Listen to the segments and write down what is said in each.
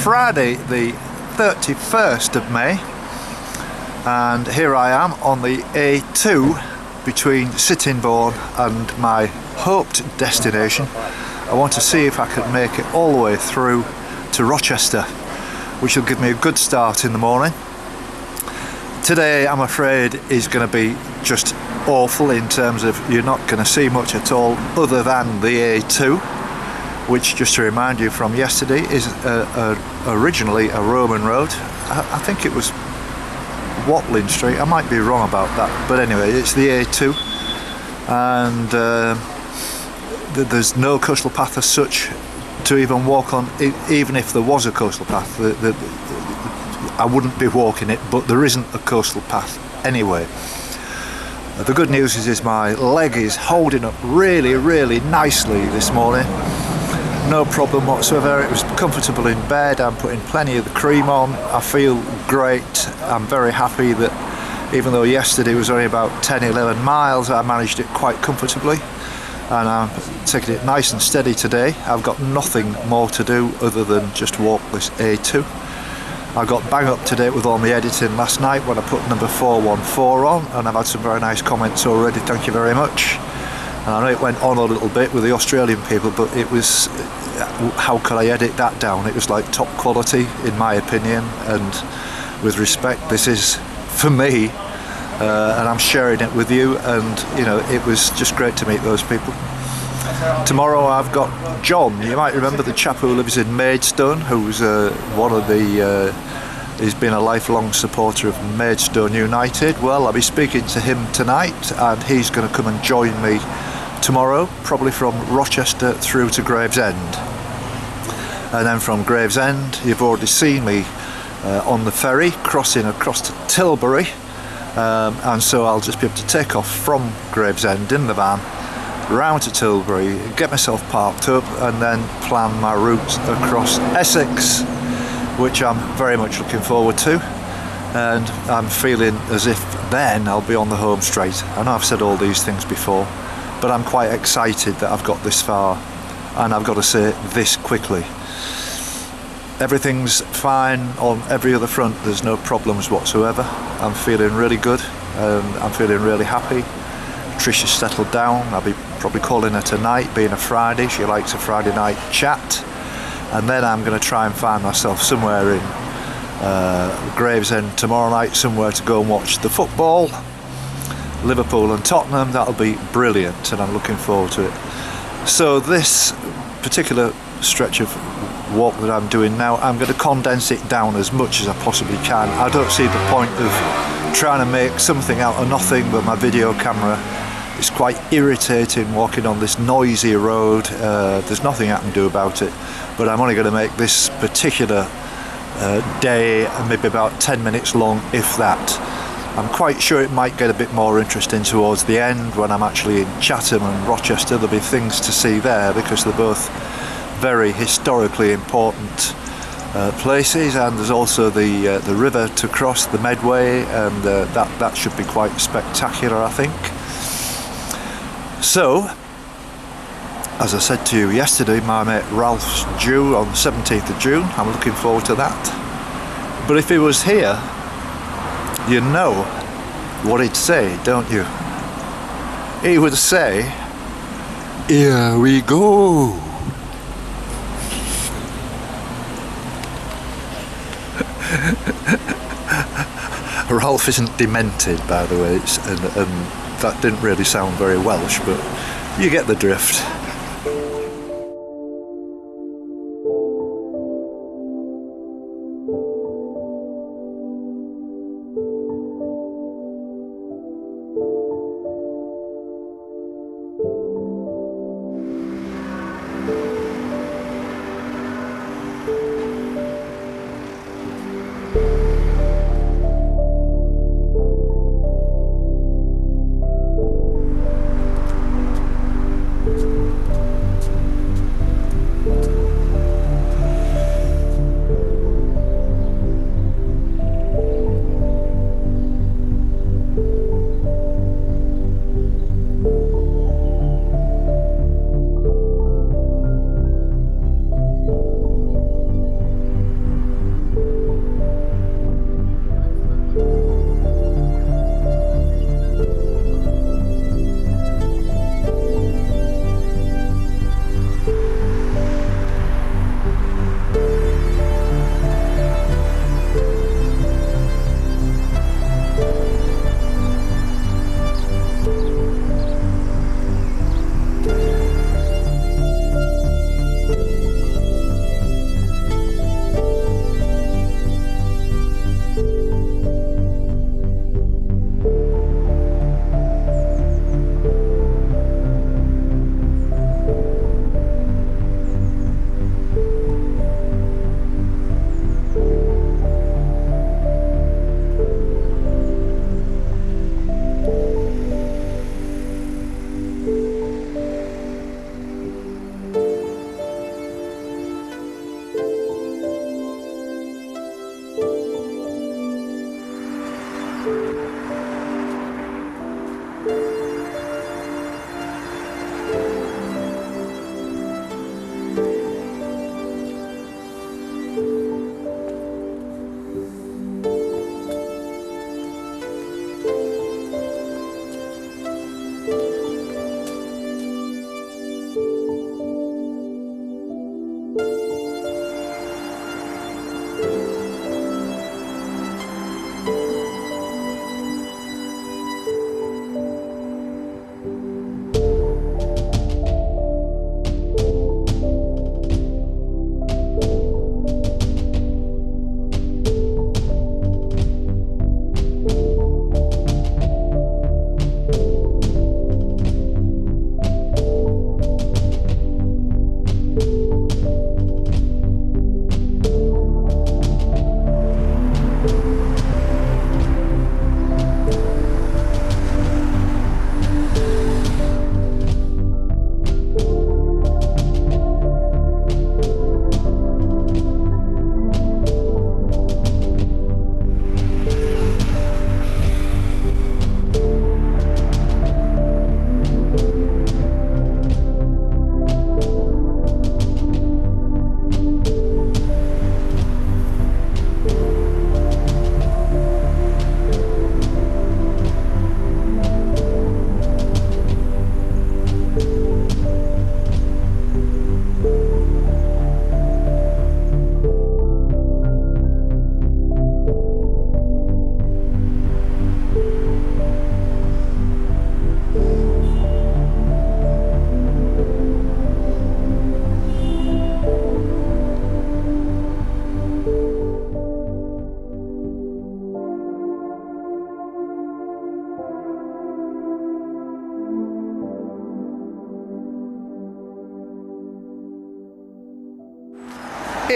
Friday the 31st of May, and here I am on the A2 between Sittingbourne and my hoped destination. I want to see if I can make it all the way through to Rochester, which will give me a good start in the morning. Today, I'm afraid, is going to be just awful in terms of you're not going to see much at all other than the A2, which, just to remind you from yesterday, is originally a Roman road. I think it was Watling Street, I might be wrong about that, but anyway, it's the A2, and there's no coastal path as such to even walk on. Even if there was a coastal path, I wouldn't be walking it, but there isn't a coastal path anyway. The good news is my leg is holding up really nicely this morning. No problem whatsoever. It was comfortable in bed. I'm putting plenty of the cream on. I feel great. I'm very happy that even though yesterday was only about 10-11 miles, I managed it quite comfortably, and I'm taking it nice and steady today. I've got nothing more to do other than just walk this A2. I got bang up to date with all my editing last night when I put number 414 on, and I've had some very nice comments already, thank you very much. And I know it went on a little bit with the Australian people, but it was, how could I edit that down? It was like top quality in my opinion, and with respect, this is for me, and I'm sharing it with you, and you know, it was just great to meet those people. Tomorrow I've got John, you might remember the chap who lives in Maidstone, who's one of the, he's been a lifelong supporter of Maidstone United. Well, I'll be speaking to him tonight, and he's going to come and join me tomorrow, probably from Rochester through to Gravesend. And then from Gravesend, you've already seen me on the ferry, crossing across to Tilbury, and so I'll just be able to take off from Gravesend in the van, round to Tilbury, get myself parked up, and then plan my route across Essex, which I'm very much looking forward to, and I'm feeling as if then I'll be on the home straight. I know I've said all these things before, but I'm quite excited that I've got this far, and I've got to say this quickly. Everything's fine on every other front, there's no problems whatsoever. I'm feeling really good, and I'm feeling really happy. Tricia's settled down. I'll be probably calling her tonight, being a Friday. She likes a Friday night chat. And then I'm going to try and find myself somewhere in Gravesend tomorrow night, somewhere to go and watch the football. Liverpool and Tottenham, that'll be brilliant, and I'm looking forward to it. So this particular stretch of walk that I'm doing now, I'm going to condense it down as much as I possibly can. I don't see the point of trying to make something out of nothing with my video camera. It's quite irritating walking on this noisy road. There's nothing I can do about it, but I'm only going to make this particular day maybe about 10 minutes long, if that. I'm quite sure it might get a bit more interesting towards the end when I'm actually in Chatham and Rochester. There'll be things to see there because they're both very historically important places, and there's also the river to cross, the Medway, and that should be quite spectacular, I think. So, as I said to you yesterday, my mate Ralph's due on the 17th of June. I'm looking forward to that. But if he was here, you know what he'd say, don't you? He would say, "Here we go." Ralph isn't demented, by the way, and that didn't really sound very Welsh, but you get the drift.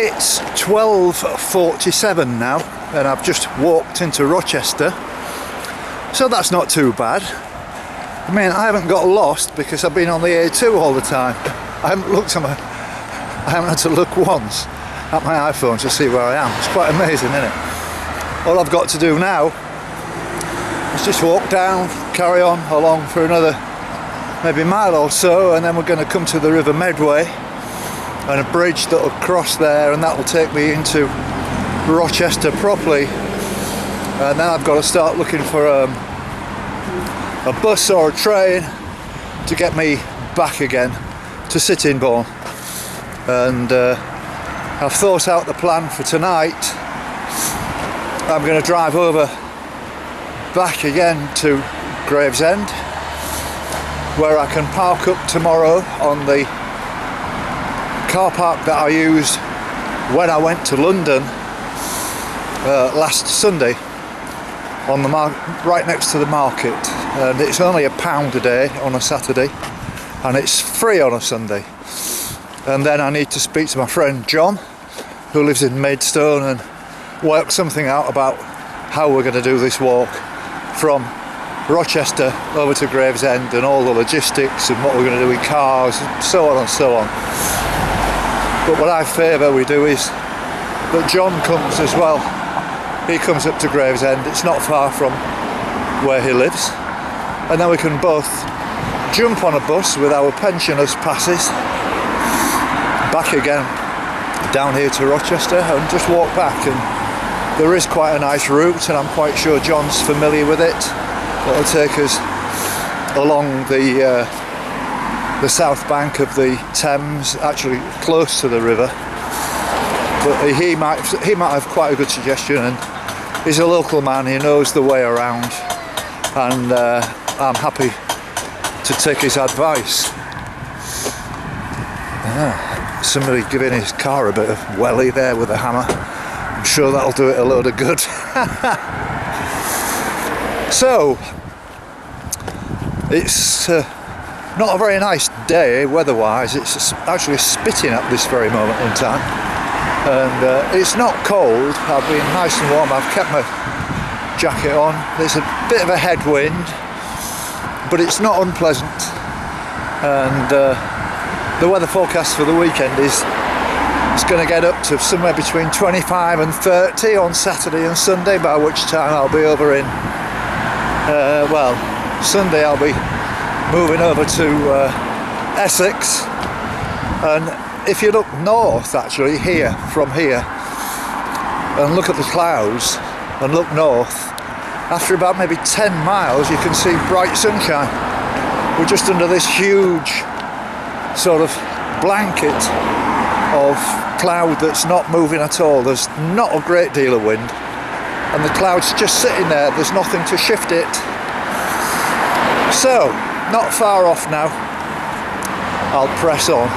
It's 12:47 now, and I've just walked into Rochester, so that's not too bad. I mean, I haven't got lost because I've been on the A2 all the time. I haven't had to look once at my iPhone to see where I am. It's quite amazing, isn't it? All I've got to do now is just walk down, carry on along for another maybe mile or so, and then we're going to come to the River Medway and a bridge that will cross there, and that will take me into Rochester properly. And then I've got to start looking for a bus or a train to get me back again to Sittingbourne. And I've thought out the plan for tonight. I'm going to drive over back again to Gravesend, where I can park up tomorrow on the car park that I used when I went to London last Sunday, on the right next to the market, and it's only £1 a day on a Saturday, and it's free on a Sunday. And then I need to speak to my friend John, who lives in Maidstone, and work something out about how we're going to do this walk from Rochester over to Gravesend, and all the logistics and what we're going to do with cars and so on and so on. But what I favour we do is that John comes as well. He comes up to Gravesend, it's not far from where he lives, and then we can both jump on a bus with our pensioners' passes back again down here to Rochester and just walk back. And there is quite a nice route, and I'm quite sure John's familiar with it. It'll take us along the south bank of the Thames, actually close to the river. But he might have quite a good suggestion, and he's a local man, he knows the way around, and I'm happy to take his advice. Somebody giving his car a bit of welly there with a hammer. I'm sure that'll do it a load of good. So, it's not a very nice day weather-wise. It's actually spitting at this very moment in time. And it's not cold, I've been nice and warm, I've kept my jacket on. There's a bit of a headwind, but it's not unpleasant. And the weather forecast for the weekend is it's going to get up to somewhere between 25 and 30 on Saturday and Sunday, by which time I'll be over in, well, Sunday I'll be moving over to Essex. And if you look north, actually, from here, and look at the clouds and look north, after about maybe 10 miles you can see bright sunshine. We're just under this huge sort of blanket of cloud that's not moving at all. There's not a great deal of wind, and the cloud's just sitting there. There's nothing to shift it. So, not far off now. I'll press on.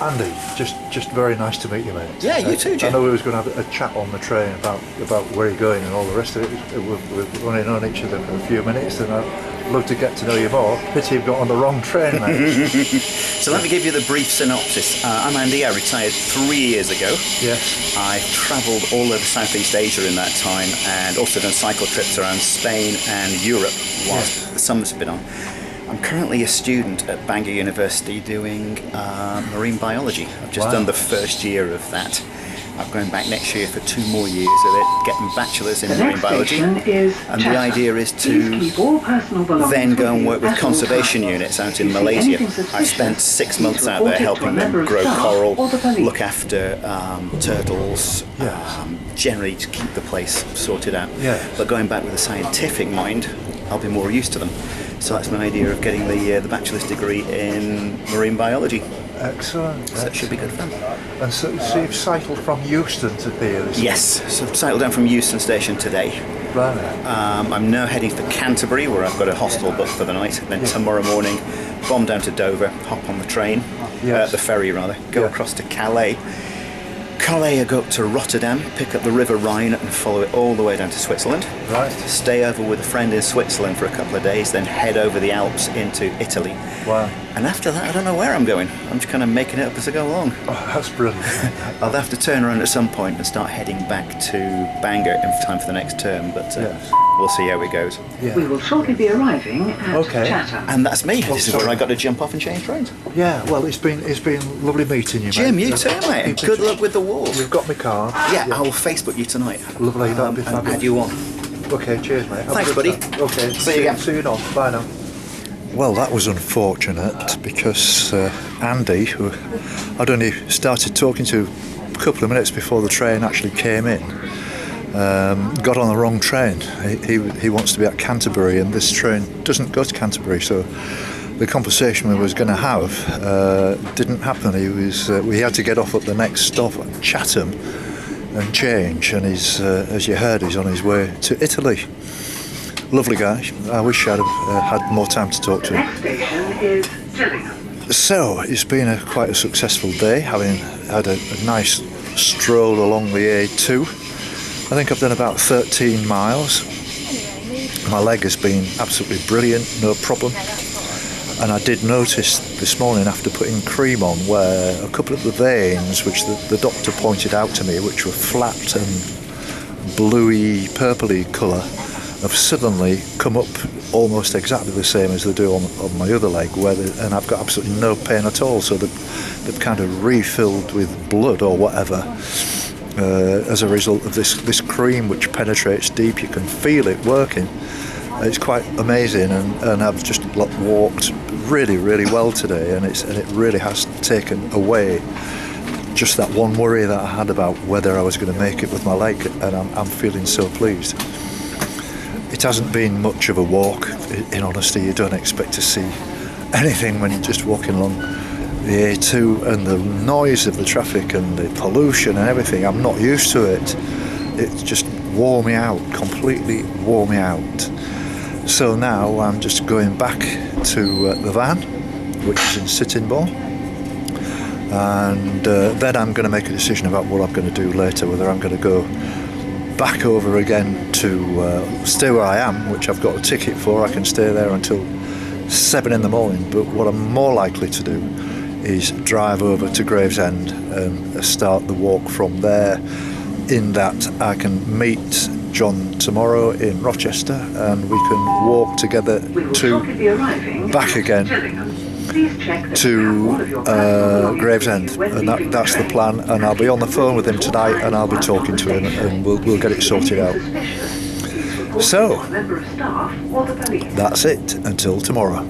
Andy, just very nice to meet you, mate. Yeah, you too, Jim. I know we was going to have a chat on the train about where you're going and all the rest of it. We've only known each other for a few minutes, and I'd love to get to know you more. Pity you've got on the wrong train, mate. So let me give you the brief synopsis. I'm Andy. I retired 3 years ago. Yes. I've travelled all over Southeast Asia in that time, and also done cycle trips around Spain and Europe whilst the summers have been on. I'm currently a student at Bangor University doing marine biology. I've just done the first year of that. I'm going back next year for 2 more years of it, getting bachelor's in marine biology. And the idea is to then go and work with conservation units out in Malaysia. I spent 6 months out there helping them grow coral, look after turtles, generally to keep the place sorted out. Yeah. But going back with a scientific mind, I'll be more used to them. So that's my idea of getting the bachelor's degree in marine biology. Excellent. So it should be good fun. And so you've cycled from Euston to here? Yes, so I've cycled down from Euston Station today. Right. I'm now heading for Canterbury, where I've got a hostel booked for the night. Then tomorrow morning, bomb down to Dover, hop on the train, the ferry rather, go across to Calais. Calais, I go up to Rotterdam, pick up the River Rhine and follow it all the way down to Switzerland. Right. Stay over with a friend in Switzerland for a couple of days, then head over the Alps into Italy. Wow. And after that, I don't know where I'm going. I'm just kind of making it up as I go along. Oh, that's brilliant. I'll have to turn around at some point and start heading back to Bangor in time for the next term, but we'll see how it goes. Yeah. We will shortly be arriving at Chatham. And that's me. This is where I got to jump off and change trains. Yeah, well, it's been lovely meeting you, Jim, mate. you too, mate. Good luck with the walk. You've got my card. Yeah, I will Facebook you tonight. Lovely, that'd be and fabulous. add you on. Okay, cheers, mate. Have Thanks, a good buddy. time. Okay, See you again. See you on. Bye now. Well, that was unfortunate because Andy, who I'd only started talking to a couple of minutes before the train actually came in, got on the wrong train. He wants to be at Canterbury, and this train doesn't go to Canterbury, so the conversation we was going to have didn't happen. We had to get off at the next stop at Chatham and change, and he's, as you heard, he's on his way to Italy. Lovely guy. I wish I'd have had more time to talk to him. Next station is Gillingham. So it's been quite a successful day, having had a nice stroll along the A2. I think I've done about 13 miles. My leg has been absolutely brilliant, no problem. And I did notice this morning, after putting cream on, where a couple of the veins, which the doctor pointed out to me, which were flat and bluey, purpley colour, have suddenly come up almost exactly the same as they do on my other leg, and I've got absolutely no pain at all. So they've kind of refilled with blood or whatever as a result of this cream, which penetrates deep. You can feel it working. It's quite amazing, and I've just walked really, really well today, and it really has taken away just that one worry that I had about whether I was going to make it with my leg, and I'm feeling so pleased. It hasn't been much of a walk, in honesty. You don't expect to see anything when you're just walking along the A2, and the noise of the traffic and the pollution and everything. I'm not used to it. It just wore me out, completely wore me out. So now I'm just going back to the van, which is in Sittingbourne, and then I'm going to make a decision about what I'm going to do later, whether I'm going to go back over again to stay where I am, which I've got a ticket for. I can stay there until 7 in the morning, but what I'm more likely to do is drive over to Gravesend and start the walk from there, in that I can meet John tomorrow in Rochester, and we can walk together back again to Gravesend, and that's the plan. And I'll be on the phone with him tonight, and I'll be talking to him, and we'll get it sorted out. So that's it until tomorrow.